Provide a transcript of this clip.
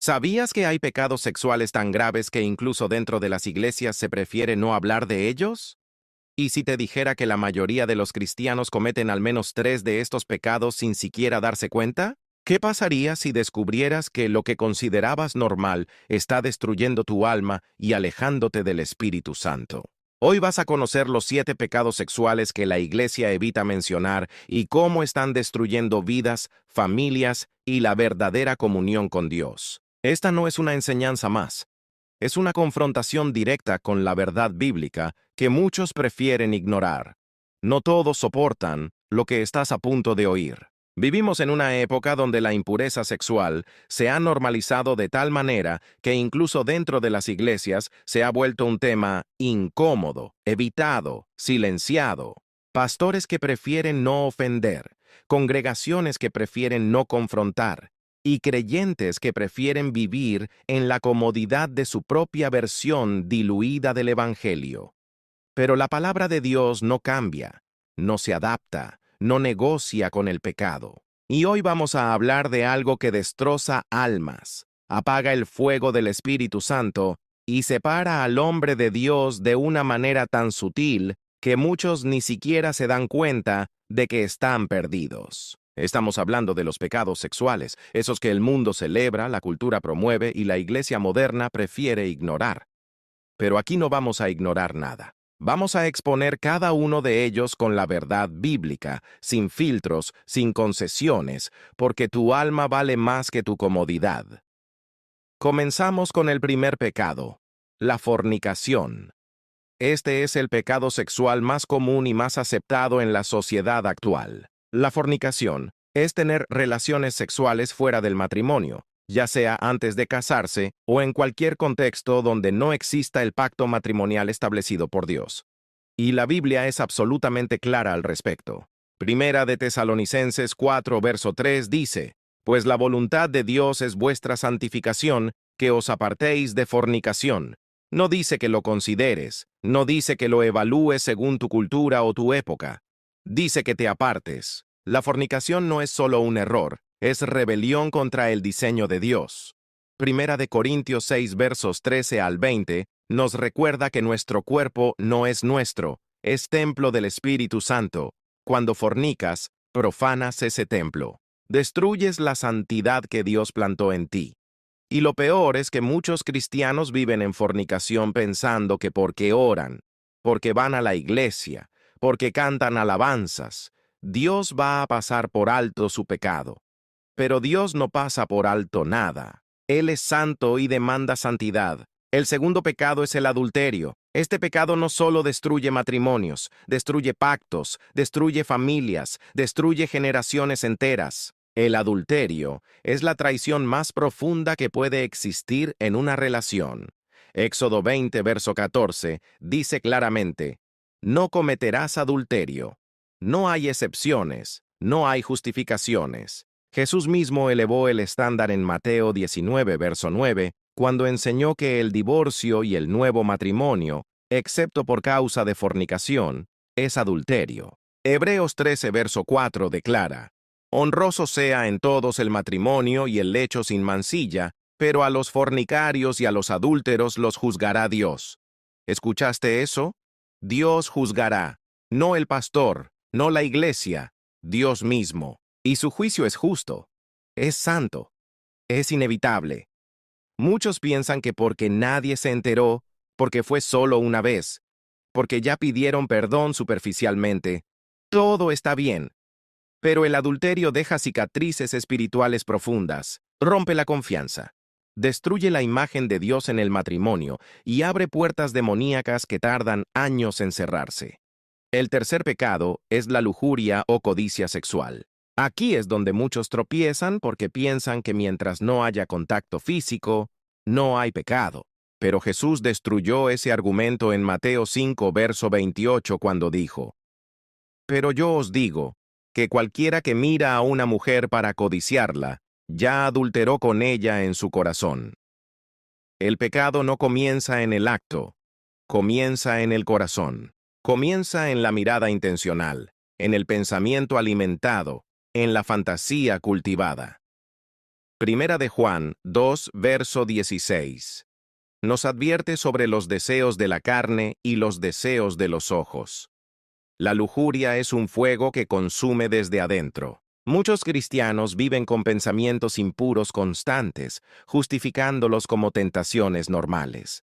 ¿Sabías que hay pecados sexuales tan graves que incluso dentro de las iglesias se prefiere no hablar de ellos? ¿Y si te dijera que la mayoría de los cristianos cometen al menos tres de estos pecados sin siquiera darse cuenta? ¿Qué pasaría si descubrieras que lo que considerabas normal está destruyendo tu alma y alejándote del Espíritu Santo? Hoy vas a conocer los 7 pecados sexuales que la iglesia evita mencionar y cómo están destruyendo vidas, familias y la verdadera comunión con Dios. Esta no es una enseñanza más. Es una confrontación directa con la verdad bíblica que muchos prefieren ignorar. No todos soportan lo que estás a punto de oír. Vivimos en una época donde la impureza sexual se ha normalizado de tal manera que incluso dentro de las iglesias se ha vuelto un tema incómodo, evitado, silenciado. Pastores que prefieren no ofender, congregaciones que prefieren no confrontar, y creyentes que prefieren vivir en la comodidad de su propia versión diluida del Evangelio. Pero la palabra de Dios no cambia, no se adapta, no negocia con el pecado. Y hoy vamos a hablar de algo que destroza almas, apaga el fuego del Espíritu Santo y separa al hombre de Dios de una manera tan sutil que muchos ni siquiera se dan cuenta de que están perdidos. Estamos hablando de los pecados sexuales, esos que el mundo celebra, la cultura promueve y la iglesia moderna prefiere ignorar. Pero aquí no vamos a ignorar nada. Vamos a exponer cada uno de ellos con la verdad bíblica, sin filtros, sin concesiones, porque tu alma vale más que tu comodidad. Comenzamos con el primer pecado, la fornicación. Este es el pecado sexual más común y más aceptado en la sociedad actual. La fornicación es tener relaciones sexuales fuera del matrimonio, ya sea antes de casarse o en cualquier contexto donde no exista el pacto matrimonial establecido por Dios. Y la Biblia es absolutamente clara al respecto. Primera de Tesalonicenses 4, verso 3 dice, «Pues la voluntad de Dios es vuestra santificación, que os apartéis de fornicación». No dice que lo consideres, no dice que lo evalúes según tu cultura o tu época. Dice que te apartes. La fornicación no es solo un error, es rebelión contra el diseño de Dios. Primera de Corintios 6 versos 13 al 20 nos recuerda que nuestro cuerpo no es nuestro, es templo del Espíritu Santo. Cuando fornicas, profanas ese templo. Destruyes la santidad que Dios plantó en ti. Y lo peor es que muchos cristianos viven en fornicación pensando que porque oran, porque van a la iglesia, porque cantan alabanzas, Dios va a pasar por alto su pecado. Pero Dios no pasa por alto nada. Él es santo y demanda santidad. El segundo pecado es el adulterio. Este pecado no solo destruye matrimonios, destruye pactos, destruye familias, destruye generaciones enteras. El adulterio es la traición más profunda que puede existir en una relación. Éxodo 20, verso 14, dice claramente, «No cometerás adulterio». No hay excepciones, no hay justificaciones. Jesús mismo elevó el estándar en Mateo 19, verso 9, cuando enseñó que el divorcio y el nuevo matrimonio, excepto por causa de fornicación, es adulterio. Hebreos 13, verso 4 declara, «Honroso sea en todos el matrimonio y el lecho sin mancilla, pero a los fornicarios y a los adúlteros los juzgará Dios». ¿Escuchaste eso? Dios juzgará, no el pastor, no la iglesia, Dios mismo. Y su juicio es justo, es santo, es inevitable. Muchos piensan que porque nadie se enteró, porque fue solo una vez, porque ya pidieron perdón superficialmente, todo está bien. Pero el adulterio deja cicatrices espirituales profundas, rompe la confianza, destruye la imagen de Dios en el matrimonio y abre puertas demoníacas que tardan años en cerrarse. El tercer pecado es la lujuria o codicia sexual. Aquí es donde muchos tropiezan porque piensan que mientras no haya contacto físico, no hay pecado. Pero Jesús destruyó ese argumento en Mateo 5, verso 28 cuando dijo, «Pero yo os digo, que cualquiera que mira a una mujer para codiciarla, ya adulteró con ella en su corazón». El pecado no comienza en el acto, comienza en el corazón. Comienza en la mirada intencional, en el pensamiento alimentado, en la fantasía cultivada. Primera de Juan 2, verso 16. Nos advierte sobre los deseos de la carne y los deseos de los ojos. La lujuria es un fuego que consume desde adentro. Muchos cristianos viven con pensamientos impuros constantes, justificándolos como tentaciones normales.